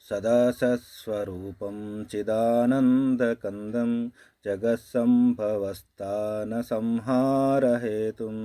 సదాసస్వరూపం చిదానందకందం జగత్సంభవస్థానసంహారహేతుం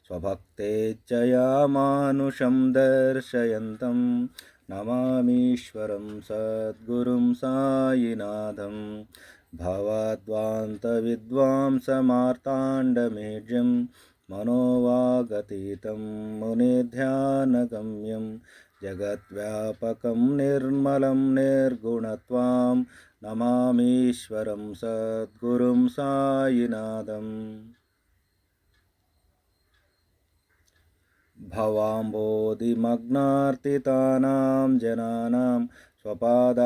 స్వభక్తేచ్ఛయా మానుషం దర్శయంతం నమామీశ్వరం సద్గురుం సాయినాథం. భవద్వాంతవిద్వాంసమార్తాండమేఢ్యం మనోవాగతీతం మునిధ్యానగమ్యం జగద్వ్యాపకం నిర్మలం నిర్గుణత్వాం నమామీశ్వరం సద్గురుం సాయినాథం. భవాంబోధిమగ్నార్తితానాం జనానాం స్వపాదాశ్రితానాం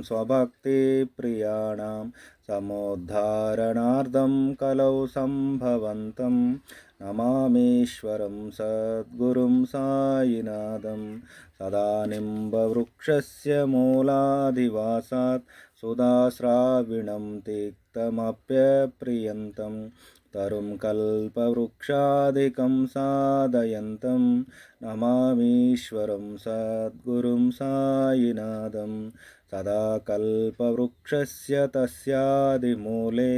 స్వభక్తిప్రియాణాం సముద్ధారణార్థం కలౌ సంభవంతం నమామీశ్వరం సద్గురుం సాయినాథం. సదానింబవృక్షస్య మూలాధివాసాత్ సుధాస్రావిణం తిక్తమప్యప్రియంతం తరుం కల్పవృక్షాదికం సాదయంతం నమామీశ్వరం సద్గురుం సాయినాథం. సదా కల్పవృక్షస్య తస్యాదిమూలే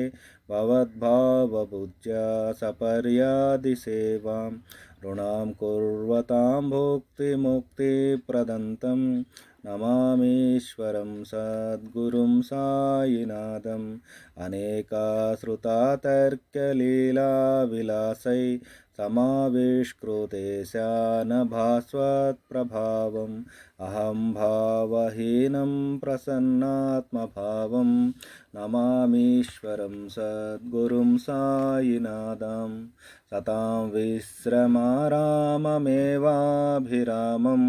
భవద్భావబుద్ధ్యా సపర్యాది సేవాం ఋణాం కుర్వతాం భుక్తిముక్తిప్రదంతం నమామీశ్వరం సద్గురుం సాయినాథం. అనేకాశ్రుతాతర్క్యలీలా విలాసై సమావిష్కృతేశానభాస్వత్ప్రభావం అహం భావహీనం ప్రసన్నాత్మభావం నమామీశ్వరం సద్గురుం సాయినాథం. సతాం విశ్రమారామమేవాభిరామం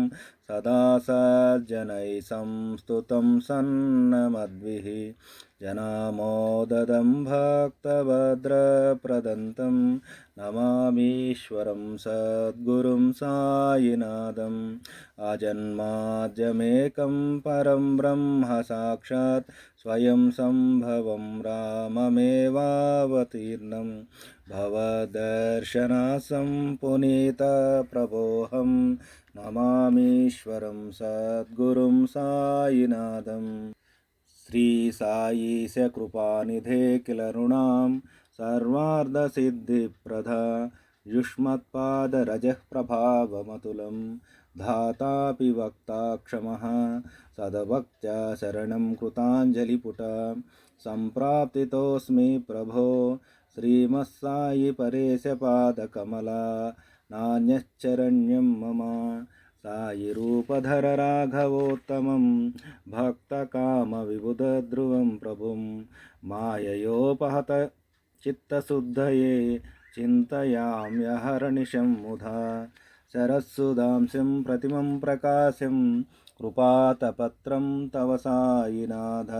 సదా సజ్జనై సంస్తుతం సన్నమద్భిః జనామోదదం భక్తభద్రప్రదంతం నమామీశ్వరం సద్గురుం సాయినాథం. ఆజన్మాద్యమేకం పరం బ్రహ్మ సాక్షాత్ స్వయం సంభవం రామమేవావతీర్ణం భవదర్శనాసం పునీతప్రభోహం నమామీశ్వరం సద్గురుం సాయినాథం. శ్రీ సాయీశ కృపానిధే కిల రుణాం సర్వార్ధసిద్ధిప్రద యుష్మత్పాదరజః ప్రభావమతులం ధాతాపి వక్తా క్షమః సదభక్త్యా శరణం కృతాంజలిపుట సంప్రాప్తితోస్మి ప్రభో శ్రీమత్సాయి పరేశ పాదకమలా నాన్యశ్చరణ్యం మమ. సాయి రూపధర రాఘవోత్తమం భక్తకామ విబుధధ్రువం ప్రభుం మాయయోపహత చిత్తశుద్ధయే చింతయామ్యహర్నిశం ముధా. శరస్సుదాంశం ప్రతిమం ప్రకాశం కృపాతపత్రం తవ సాయినాథ.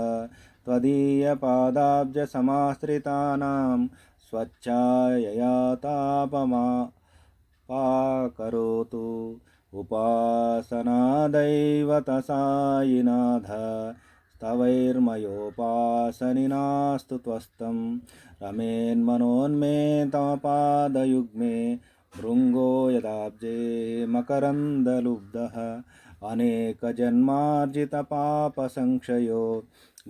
త్వదీయపాదాబ్జ సమాశ్రితానాం స్వచ్ఛాయయా తాపమాపాకరోతు ఉపాసనాదైవత సాయినాథ. స్తవైర్మయోపాసనినాస్తు త్వస్తం రమేన్మనోన్మే తమ పాదయుగ్మే భృంగో యదాబ్జే మకరందలుబ్ధః. అనేకజన్మార్జితపాపసంక్షయో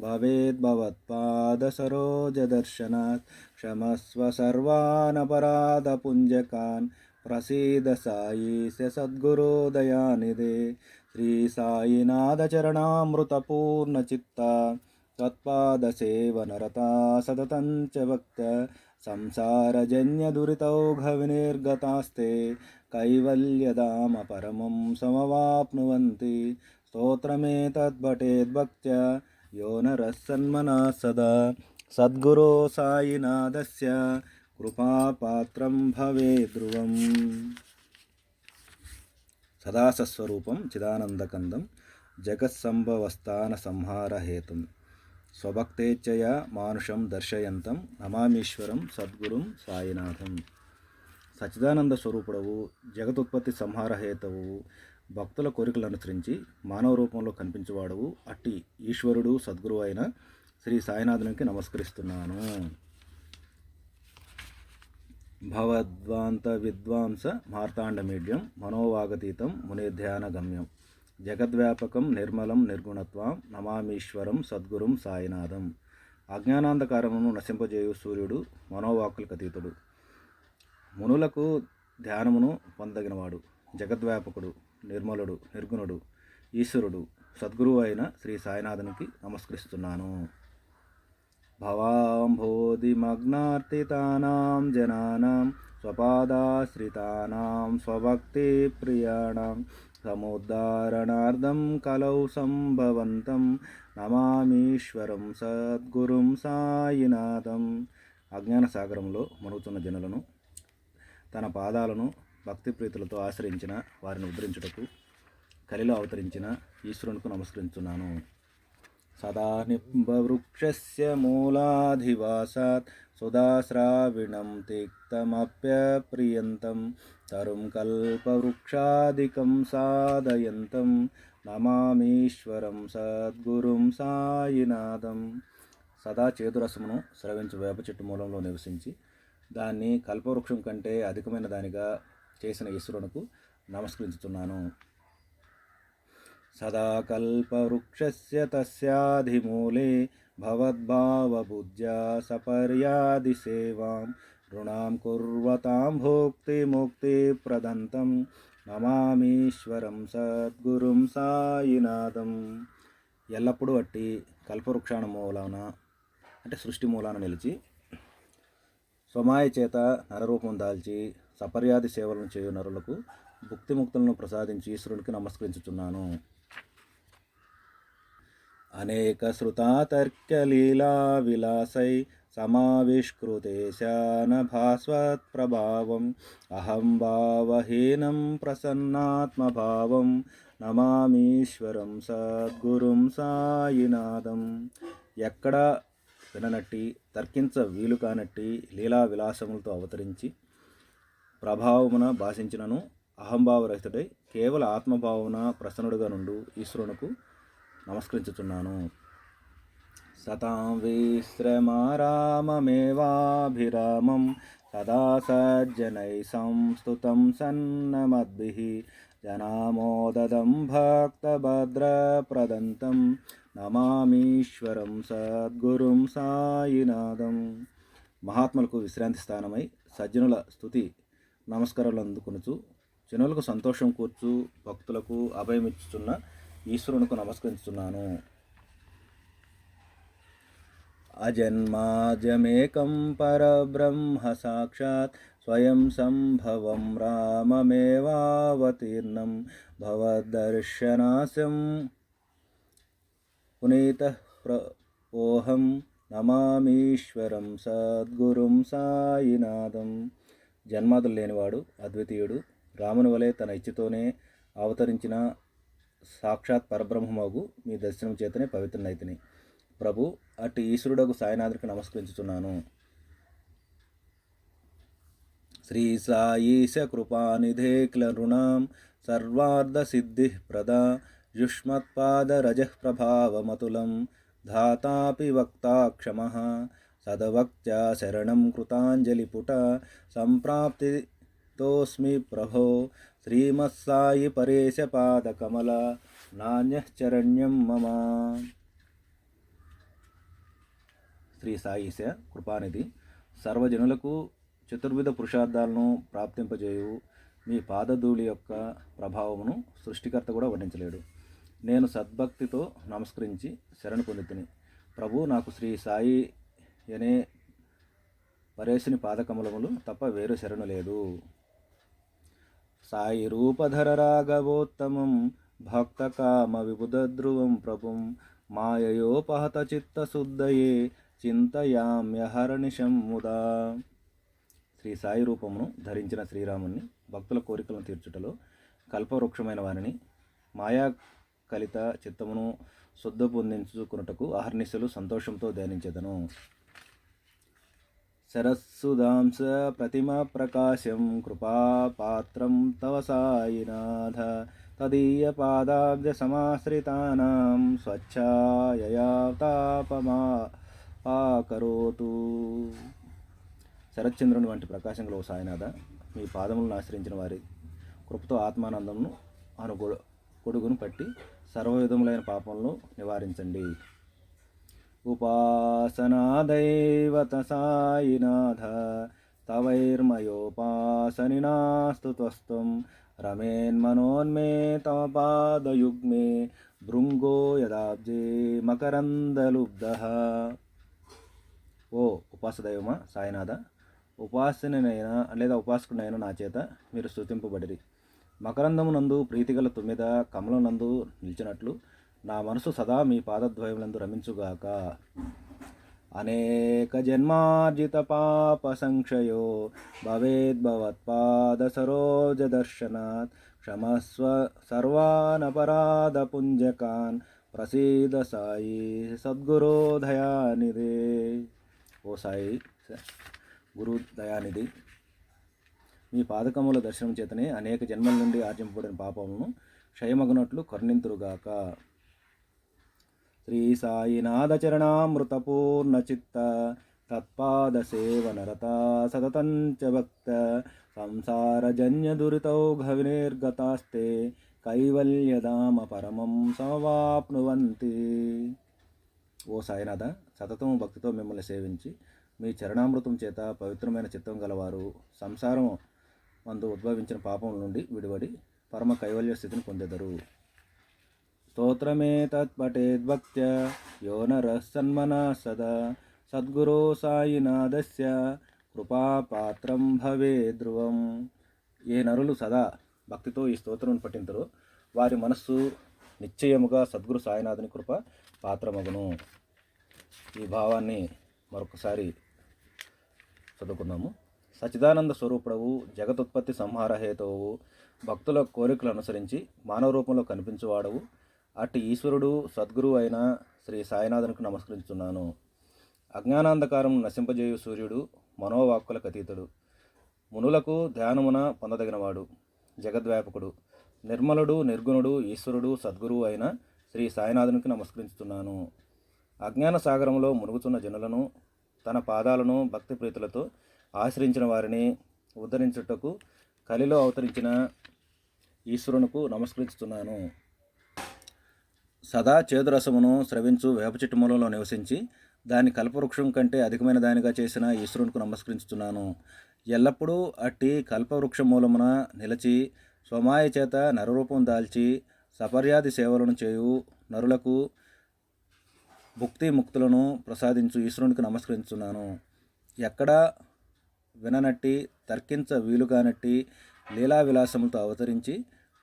భవేద్భవత్పాదసరోజదర్శనాత్ క్షమస్వ సర్వానపరాధపుంజకాన్ ప్రసీద సాయీశ సద్గురో దయానిధే. శ్రీ సాయినాథ చరణామృతపూర్ణచిత్త తత్పాదసేవనరతా సతతం చ భక్త సంసారజన్యదురితౌఘవినిర్గతాస్తే కైవల్యధామ పరమం సమవాప్నువంతి. స్తోత్రమేతద్భటేద్భక్త్యా యో నరः సన్మనః సదా సద్గురో సాయినాథస్య కృపాపాత్రం భవేద్ధ్రువం. సదాసస్వరూపం చిదానందకందం జగత్సంభవస్థాన సంహారహేతుం స్వభక్తేచ్ఛయా మానుషం దర్శయంతం నమామీశ్వరం సద్గురుం సాయినాథం. సచ్చిదానంద స్వరూపుడవు, జగతుత్పత్తి సంహారహేతువు, భక్తుల కోరికలను అనుసరించి మానవ రూపంలో కనిపించేవాడవు అట్టి ఈశ్వరుడు సద్గురువు అయిన శ్రీ సాయినాథునికి నమస్కరిస్తున్నాను. భవద్వాంత విద్వాంస మార్తాండమీడ్యం మనోవాగతీతం మునిధ్యాన గమ్యం జగద్వ్యాపకం నిర్మలం నిర్గుణత్వం నమామీశ్వరం సద్గురుం సాయినాథం. అజ్ఞానాంధకారమును నశింపజేయు సూర్యుడు మనోవాక్కులకు అతీతుడు. మునులకు ధ్యానమును పొందగినవాడు. జగద్వ్యాపకుడు, నిర్మలుడు, నిర్గుణుడు, ఈశ్వరుడు, సద్గురువు అయిన శ్రీ సాయినాథునికి నమస్కరిస్తున్నాను. భవాంభోధిమగ్నార్తితానాం జనానాం స్వపాదాశ్రితానాం స్వభక్తి ప్రియాణాం సముద్ధారణార్థం కలౌ సంభవంతం నమామీశ్వరం సద్గురుం సాయినాథం. అజ్ఞాన సాగరంలో మునుగుతున్న జనులను తన పాదాలను భక్తి ప్రీతులతో ఆశ్రయించిన వారిని ఉద్ధరించుటకు కలిలో అవతరించిన ఈశ్వరునికి నమస్కరించున్నాను. సదా నింబవృక్షస్య మూలాధివాసాత్ సుధాశ్రావిణం తిక్తమప్యప్రియంతం తరుం కల్పవృక్షాదికం సాధయంతం నమామీశ్వరం సద్గురుం సాయినాథం. సదా చేదురసమును స్రవించు వేప చెట్టు మూలంలో నివసించి దాన్ని కల్పవృక్షం కంటే అధికమైన దానిగా చేసిన ఈశ్వరునికి నమస్కరించుతున్నాను. సదా కల్పవృక్షస్య తస్యాధిమూలే భవద్భావబుద్ధ్యా సపర్యాది సేవాం రుణాం కుర్వతాం భోక్తి ముక్తి ప్రదంతం నమామీశ్వరం సద్గురుం సాయినాథం. ఎల్లప్పుడూ అట్టి కల్పవృక్షాన మూలాన అంటే సృష్టి మూలాన నిలిచి స్వమాయ చేత నరరూపం దాల్చి సపర్యాది సేవలను చేయు నరులకు భుక్తిముక్తులను ప్రసాదించి ఈశ్వరునికి నమస్కరించుచున్నాను. అనేక శృతాతర్క్యలీలా విలాసై సమావిష్కృతేశాన భాస్వత్ ప్రభావం అహం భావహీనం ప్రసన్నాత్మభావం నమామీశ్వరం సద్గురుం సాయినాథం. ఎక్కడ విననట్టి తర్కించ వీలు కానట్టి లీలా విలాసములతో అవతరించి ప్రభావమున భాషించినను అహంభావరహితుడై కేవల ఆత్మభావన ప్రసన్నుడుగా నుండు ఈశ్వరునకు నమస్కరించుచున్నాను. సతాం విశ్రమారామమేవాభిరామం సదా సజ్జనై సంస్తుతం సన్నమద్భిః జనామోదదం భక్తభద్రప్రదంతం నమామీశ్వరం సద్గురుం సాయినాథం. మహాత్ములకు విశ్రాంతి స్థానమై సజ్జనుల స్తుతి నమస్కారాలు అందుకొనుచు జనులకు సంతోషం కూర్చు భక్తులకు అభయమిచ్చుచున్న ఈశ్వరునికి నమస్కరిస్తున్నాను. అజన్మాజమేకం పరబ్రహ్మ సాక్షాత్ స్వయం సంభవం రామమేవావతీర్ణం భవద్దర్శనాస్యం పునీతః ఓహం నమామీశ్వరం సద్గురుం సాయినాథం. జన్మాదులు లేనివాడు అద్వితీయుడు రాముని వలె తన ఇచ్ఛతోనే అవతరించిన సాక్షాత్ పరబ్రహ్మమగు మీ దర్శనం చేతనే పవిత్రనైతిని. ప్రభు అట్టి ఈశ్వరుడకు సాయినాథునికి నమస్కరించుతున్నాను. శ్రీ సాయీశ కృపానిధే కిల నృణాం సర్వార్థ సిద్ధి ప్రదా యుష్మత్పాదరజః ప్రభావమతులం ధాతాపి వక్తా క్షమః సదవక్త్యా శరణం కృతాంజలిపుట సంప్రాప్తితోస్మి ప్రభో శ్రీమత్సాయి పరేశ పాదకమల నాణ్యశ్చరణ్యం మమ. శ్రీ సాయిశ కృపానిధి సర్వజనులకు చతుర్విధ పురుషార్థాలను ప్రాప్తింపజేయు మీ పాదధూళి యొక్క ప్రభావమును సృష్టికర్త కూడా వర్ణించలేడు. నేను సద్భక్తితో నమస్కరించి శరణు పొందితిని. ప్రభు నాకు శ్రీ సాయి అనే పరేశుని పాదకమలములు తప్ప వేరు శరణు లేదు. సాయి రూపధర రాఘవోత్తమం భక్త కామ విబుధధ్రువం ప్రభుం మాయయోపహత చిత్తశుద్ధయే చింతయామ్యహర్నిశం ముదా. శ్రీ సాయి రూపమును ధరించిన శ్రీరాముని భక్తుల కోరికలను తీర్చుటలో కల్పవృక్షమైన వారిని మాయా కలిత చిత్తమును శుద్ధ పొందించుకున్నటకు అహర్నిశలు సంతోషంతో ధ్యానించెదను. సరస్సుదాంస ప్రతిమ ప్రకాశం కృపాపాత్రం తవ సాయినాథ తదీయ పాదాబ్జ సమాశ్రితానాం స్వచ్ఛాయయాతాపమాకరోతు. శరత్చంద్రుని వంటి ప్రకాశంలో సాయినాథ, మీ పాదములను ఆశ్రయించిన వారి కృపతో ఆత్మానందమును కొడుకును పట్టి సర్వ విధములైన పాపములను నివారించండి. ఉపాసనా దైవత సాయినాథ తవైర్మయోపాసనినాస్తు త్వస్త్వం రమేన్మనోన్మే తవ పాదయుగ్మే భృంగో యదాబ్జే మకరందలుబ్ధః. ఓ ఉపాసదైవమా సాయినాథ, ఉపాసనైనా లేదా ఉపాసకుడైన నా చేత మీరు స్తుతింపబడిరి. మకరందమునందు ప్రీతిగల తుమ్మెద కమలనందు నిలిచినట్లు నా మనసు సదా మీ పాదద్వయములందు రమించుగాక. అనేక జన్మార్జిత పాప సంక్షయో భవేద్భవత్పాద సరోజ దర్శనాత్ క్షమస్వ సర్వానపరాధ పుంజకాన్ ప్రసీద సాయి సద్గురో దయానిధే. ఓ సాయి గురు దయానిధి, మీ పాదకముల దర్శనం చేతనే అనేక జన్మల నుండి ఆర్జింపబడిన పాపములను క్షయమగునట్లు కరుణింతురుగాక. శ్రీ సాయినాథ చరణామృతపూర్ణ చిత్త తత్పాద సేవనరత సతతంచ భక్త సంసారజన్య దురితౌఘ వినిర్గతాస్తే కైవల్యధామ పరమం సమవాప్నువంతి. ఓ సాయినాథ, సతతము భక్తితో మిమ్మల్ని సేవించి మీ చరణామృతం చేత పవిత్రమైన చిత్తం గలవారు సంసారం మందు ఉద్భవించిన పాపం నుండి విడివడి పరమ కైవల్య స్థితిని పొందెదరు. స్తోత్రమే తత్పఠేద్భక్త్యా యో నరః సన్మనః సదా సద్గురో సాయినాథస్య కృపాపాత్రం భవే ధ్రువం. ఏ నరులు సదా భక్తితో ఈ స్తోత్రం పఠింతురో వారి మనస్సు నిశ్చయముగా సద్గురు సాయినాథుని కృప పాత్రమగును. ఈ భావాన్ని మరొకసారి చదువుకుందాము. సచిదానంద స్వరూపుడవు, జగతుత్పత్తి సంహార హేతువు, భక్తుల కోరికలు అనుసరించి మానవ రూపంలో కనిపించువాడవు అట్టి ఈశ్వరుడు సద్గురువు అయిన శ్రీ సాయినాథునికి నమస్కరిస్తున్నాను. అజ్ఞానాంధకారం నశింపజేయు సూర్యుడు, మనోవాక్కులకు అతీతుడు, మునులకు ధ్యానమున పొందదగినవాడు, జగద్వ్యాపకుడు, నిర్మలుడు, నిర్గుణుడు, ఈశ్వరుడు, సద్గురువు అయిన శ్రీ సాయినాథునికి నమస్కరిస్తున్నాను. అజ్ఞాన సాగరంలో మునుగుతున్న జనులను తన పాదాలను భక్తి ప్రీతులతో ఆశ్రయించిన వారిని ఉద్ధరించుటకు కలిలో అవతరించిన ఈశ్వరునకు నమస్కరిస్తున్నాను. సదా చేదురసమును స్రవించు వేప చెట్టు మూలంలో నివసించి దాని కల్పవృక్షం కంటే అధికమైన దానిగా చేసిన ఈశ్వరునికి నమస్కరిస్తున్నాను. ఎల్లప్పుడూ అట్టి కల్పవృక్ష మూలమున నిలచి స్వమాయ చేత నరరూపం దాల్చి సపర్యాది సేవలను చేయు నరులకు భుక్తి ముక్తులను ప్రసాదించు ఈశ్వరునికి నమస్కరిస్తున్నాను. ఎక్కడా విననట్టి తర్కించ వీలుగానట్టి లీలా విలాసములతో అవతరించి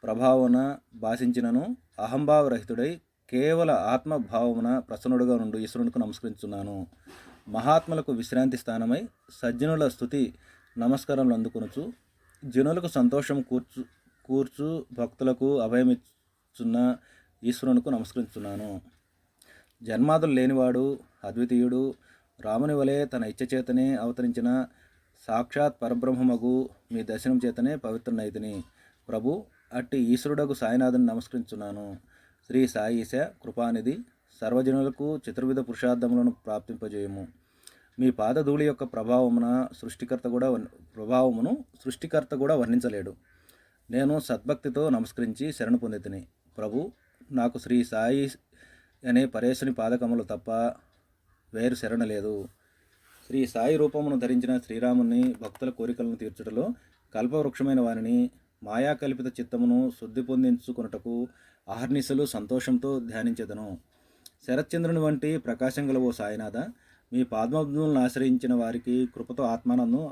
ప్రభావన భాషించినను అహంభావరహితుడై కేవల ఆత్మభావమున ప్రసన్నుడుగా నుండి ఈశ్వరునికి నమస్కరిస్తున్నాను. మహాత్ములకు విశ్రాంతి స్థానమై సజ్జనుల స్తుతి నమస్కారములు అందుకొనుచు జనులకు సంతోషం కూర్చు భక్తులకు అభయమిచ్చున్న ఈశ్వరునికి నమస్కరిస్తున్నాను. జన్మాదులు లేనివాడు, అద్వితీయుడు, రాముని వలె తన ఇచ్చచేతనే అవతరించిన సాక్షాత్ పరబ్రహ్మమగు మీ దర్శనం చేతనే పవిత్రనైతిని. ప్రభు అట్టి ఈశ్వరుడకు సాయినాథుని నమస్కరించున్నాను. శ్రీ సాయిశ కృపానిధి, సర్వజనులకు చతుర్విధ పురుషార్థములను ప్రాప్తింపజేయము. మీ పాదధూళి యొక్క ప్రభావమును సృష్టికర్త కూడా వర్ణించలేడు. నేను సద్భక్తితో నమస్కరించి శరణు పొందితిని. ప్రభు నాకు శ్రీ సాయి అనే పరేశుని పాదకములు తప్ప వేరు శరణ లేదు. శ్రీ సాయి రూపమును ధరించిన శ్రీరాముని భక్తుల కోరికలను తీర్చుటలో కల్పవృక్షమైన వారిని మాయాకల్పిత చిత్తమును శుద్ధి పొందించుకొనుటకు అహర్నిశలు సంతోషంతో ధ్యానించెదను. శరత్చంద్రుని వంటి ప్రకాశం గల ఓ సాయినాథ, మీ పాద్మములను ఆశ్రయించిన వారికి కృపతో ఆత్మానందం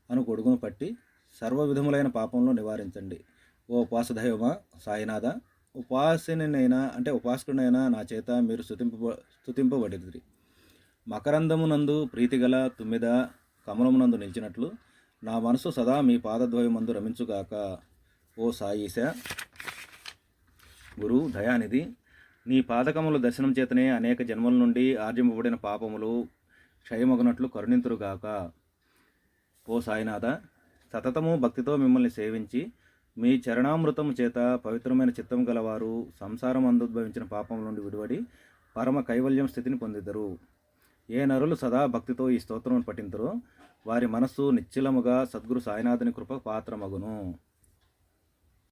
అను గొడుగును పట్టి సర్వ విధములైన పాపంలో నివారించండి. ఓ ఉపాసదైవమా సాయినాథ, ఉపాసకుడైనా నా చేత మీరు స్తుతింపబడిరి. మకరందమునందు ప్రీతిగల తుమ్మెద కమలమునందు నిలిచినట్లు నా మనసు సదా మీ పాదద్వయమందు రమించుగాక. ఓ సాయిశ గురు దయానిధి, నీ పాదకముల దర్శనం చేతనే అనేక జన్మల నుండి ఆర్జింపబడిన పాపములు క్షయమగునట్లు కరుణింతురుగాక. ఓ సాయినాథ, సతతము భక్తితో మిమ్మల్ని సేవించి మీ చరణామృతము చేత పవిత్రమైన చిత్తం గలవారు సంసారం అందుద్భవించిన పాపం నుండి విడివడి పరమ కైవల్యం స్థితిని పొందిద్దరు. ఏ నరులు సదా భక్తితో ఈ స్తోత్రమును పఠింతురో వారి మనస్సు నిశ్చలముగా సద్గురు సాయినాథుని కృప పాత్రమగును.